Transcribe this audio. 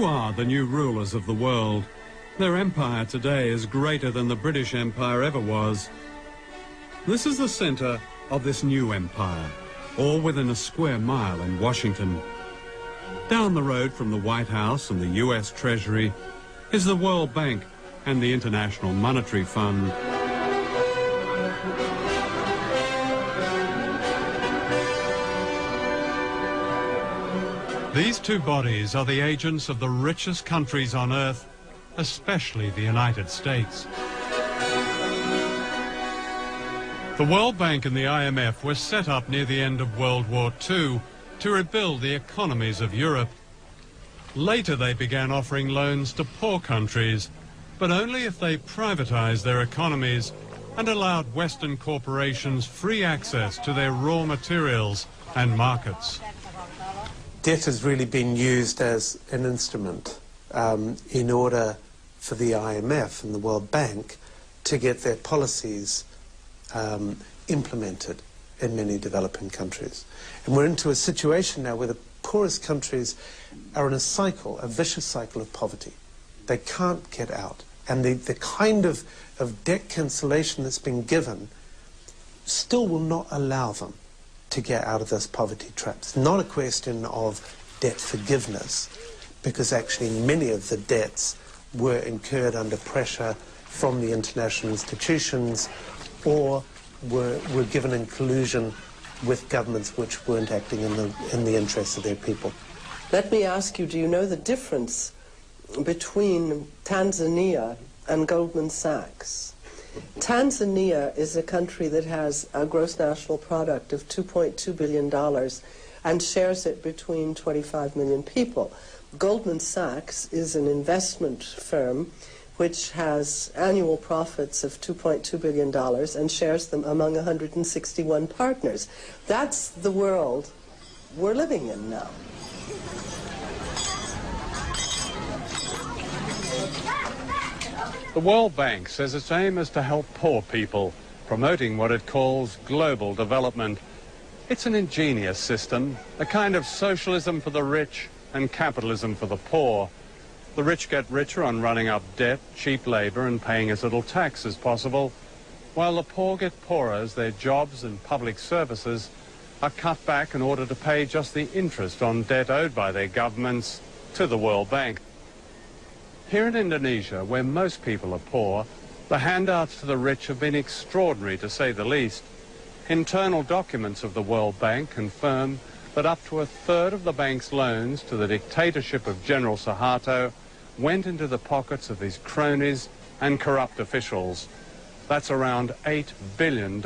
Who are the new rulers of the world? Their empire today is greater than the British Empire ever was. This is the centre of this new empire, all within a square mile in Washington. Down the road from the White House and the US Treasury is the World Bank and the International Monetary Fund. These two bodies are the agents of the richest countries on earth, especially the United States. The World Bank and the IMF were set up near the end of World War II to rebuild the economies of Europe. Later they began offering loans to poor countries, but only if they privatized their economies and allowed Western corporations free access to their raw materials and markets. Debt has really been used as an instrument in order for the IMF and the World Bank to get their policies implemented in many developing countries. And we're into a situation now where the poorest countries are in a cycle, a vicious cycle of poverty. They can't get out. And the kind of debt cancellation that's been given still will not allow them to get out of this poverty trap. It's not a question of debt forgiveness, because actually many of the debts were incurred under pressure from the international institutions or were given in collusion with governments which weren't acting in the interests of their people. Let me ask you, do you know the difference between Tanzania and Goldman Sachs? Tanzania is a country that has a gross national product of $2.2 billion and shares it between 25 million people. Goldman Sachs is an investment firm which has annual profits of $2.2 billion and shares them among 161 partners. That's the world we're living in now. The World Bank says its aim is to help poor people, promoting what it calls global development. It's an ingenious system, a kind of socialism for the rich and capitalism for the poor. The rich get richer on running up debt, cheap labor, and paying as little tax as possible, while the poor get poorer as their jobs and public services are cut back in order to pay just the interest on debt owed by their governments to the World Bank. Here in Indonesia, where most people are poor, the handouts to the rich have been extraordinary, to say the least. Internal documents of the World Bank confirm that up to a third of the bank's loans to the dictatorship of General Suharto went into the pockets of his cronies and corrupt officials. That's around $8 billion.